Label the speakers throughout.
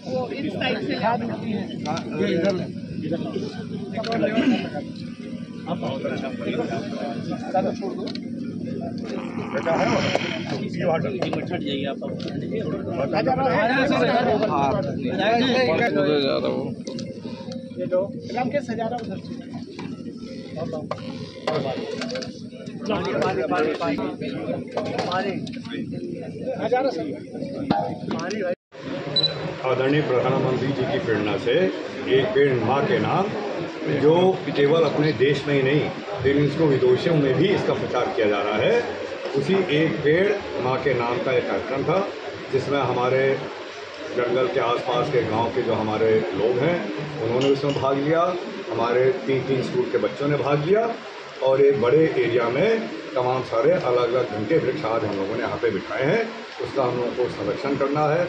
Speaker 1: वो इस साइड से इधर छोड़ दो बेटा है हट जाइए आप ये लो राम के सजा रहा उधर
Speaker 2: आदरणीय प्रधानमंत्री जी की प्रेरणा से एक पेड़ माँ के नाम, जो केवल अपने देश में ही नहीं लेकिन इसको विदेशों में भी इसका प्रचार किया जा रहा है। उसी एक पेड़ माँ के नाम का एक कार्यक्रम था जिसमें हमारे जंगल के आसपास के गांव के जो हमारे लोग हैं उन्होंने उसमें भाग लिया, हमारे 3-3 स्कूल के बच्चों ने भाग लिया और एक बड़े एरिया में तमाम सारे अलग अलग घंटे वृक्ष आज हम लोगों ने यहाँ पे बिठाए हैं। उसका हम लोगों को संरक्षण करना है,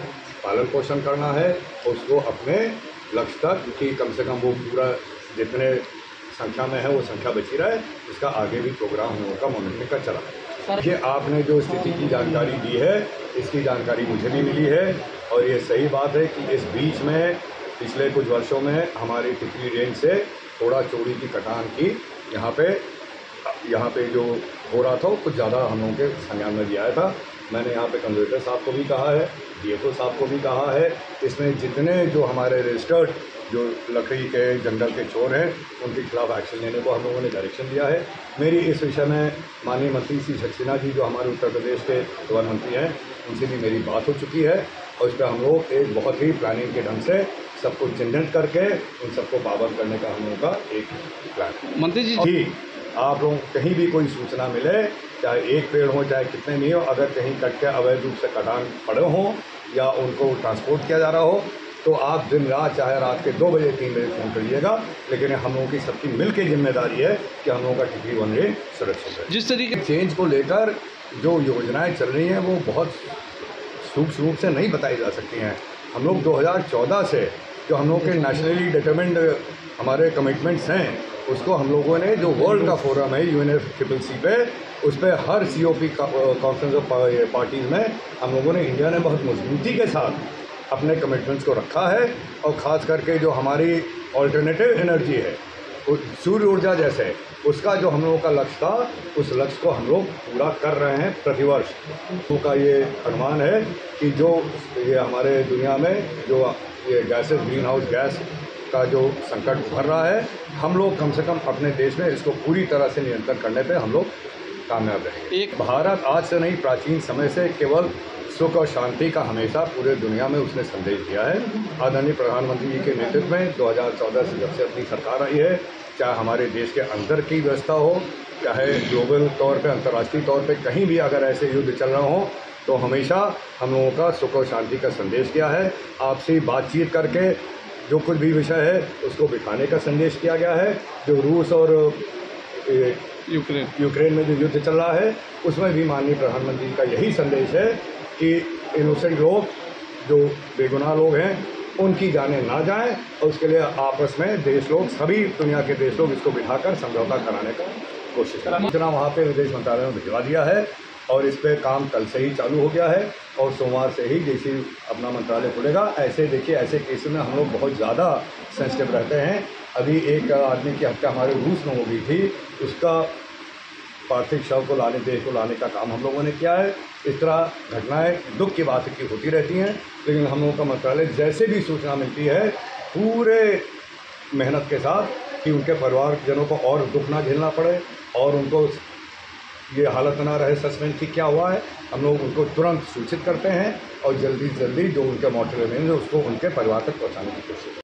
Speaker 2: पालन पोषण करना है, उसको अपने लक्ष्य तक कि कम से कम वो पूरा जितने संख्या में है वो संख्या बची रहे, इसका आगे भी प्रोग्राम हम लोगों का मॉनिटरिंग का चला है। ये आपने जो स्थिति की जानकारी दी है इसकी जानकारी मुझे भी मिली है और ये सही बात है कि इस बीच में पिछले कुछ वर्षों में हमारी टिकरी रेंज से थोड़ा चोरी की कटान की यहाँ पे जो हो रहा था वो कुछ ज़्यादा हम लोगों के संज्ञान में भी आया था। मैंने यहाँ पे कंजर्वेटर साहब को भी कहा है, DFO साहब को भी कहा है, इसमें जितने जो हमारे रजिस्टर्ड जो लकड़ी के जंगल के चोर हैं उनके खिलाफ एक्शन लेने को हम लोगों ने डायरेक्शन दिया है। मेरी इस विषय में माननीय मंत्री श्री सक्सेना जी जो हमारे उत्तर प्रदेश के प्रधानमंत्री हैं उनसे भी मेरी बात हो चुकी है और इस पर हम लोग एक बहुत ही प्लानिंग के ढंग से सबको चिन्हित करके उन सबको पाबंद करने का हम लोगों का एक प्लान।
Speaker 3: मंत्री जी
Speaker 2: आप लोग कहीं भी कोई सूचना मिले, चाहे एक पेड़ हो चाहे कितने नहीं हो, अगर कहीं कट के अवैध रूप से कटान पड़े हों या उनको ट्रांसपोर्ट किया जा रहा हो तो आप दिन रात चाहे रात के 2 बजे 3 बजे फ़ोन करिएगा, लेकिन हम लोगों की सबकी मिल के जिम्मेदारी है कि हम लोगों का टिकरी वन रेंज सुरक्षित है।
Speaker 3: जिस तरीके
Speaker 2: चेंज को लेकर जो योजनाएं चल रही हैं वो बहुत सूक्ष्म रूप से नहीं बताई जा सकती हैं। हम लोग 2014 से जो हम लोग के नेशनली डिटरमिन्ड हमारे कमिटमेंट्स हैं उसको हम लोगों ने जो वर्ल्ड का फोरम है UNFCCC पे उस पर हर COP कॉन्फ्रेंस ऑफ पार्टीज़ में हम लोगों ने इंडिया ने बहुत मजबूती के साथ अपने कमिटमेंट्स को रखा है और ख़ास करके जो हमारी ऑल्टरनेटिव एनर्जी है सूर्य ऊर्जा जैसे उसका जो हम लोगों का लक्ष्य था उस लक्ष्य को हम लोग पूरा कर रहे हैं प्रतिवर्ष। का ये अनुमान है कि जो ये हमारे दुनिया में जो ये गैसेस ग्रीन हाउस गैस का जो संकट उभर रहा है हम लोग कम से कम अपने देश में इसको पूरी तरह से नियंत्रण करने पे हम लोग कामयाब रहेंगे। एक भारत आज से नहीं प्राचीन समय से केवल सुख और शांति का हमेशा पूरे दुनिया में उसने संदेश दिया है। आदरणीय प्रधानमंत्री जी के नेतृत्व में 2014 से जब से अपनी सरकार आई है, चाहे हमारे देश के अंदर की व्यवस्था हो चाहे ग्लोबल तौर पे अंतर्राष्ट्रीय तौर पे कहीं भी अगर ऐसे युद्ध चल रहे हों तो हमेशा हम लोगों का सुख और शांति का संदेश किया है। आपसी बातचीत करके जो कुछ भी विषय है उसको बिठाने का संदेश किया गया है। जो रूस और यूक्रेन में जो युद्ध चल रहा है उसमें भी माननीय प्रधानमंत्री का यही संदेश है कि इनोसेंट लोग जो बेगुनाह लोग हैं उनकी जानें ना जाएं और उसके लिए आपस में देश लोग सभी दुनिया के देश लोग इसको बिठाकर समझौता कराने का कोशिश करें। सूचना वहाँ पे विदेश मंत्रालय ने भिजवा दिया है और इस पर काम कल से ही चालू हो गया है और सोमवार से ही जैसे अपना मंत्रालय खुलेगा। ऐसे देखिए ऐसे केस में हम लोग बहुत ज़्यादा सेंसिटिव रहते हैं। अभी एक आदमी की हत्या हमारे रूस में हो गई थी, उसका पार्थिव शव को लाने देश को लाने का काम हम लोगों ने किया है। इस तरह घटनाएं दुख की बात की होती रहती हैं, लेकिन हम लोगों का मंत्रालय जैसे भी सूचना मिलती है पूरे मेहनत के साथ कि उनके परिवारजनों को और दुख ना झेलना पड़े और उनको ये हालत ना रहे सस्पेंस की क्या हुआ है, हम लोग उनको तुरंत सूचित करते हैं और जल्दी से जल्दी जो उनके मॉर्टल रिमेन्स है उसको उनके परिवार तक पहुँचाने की कोशिश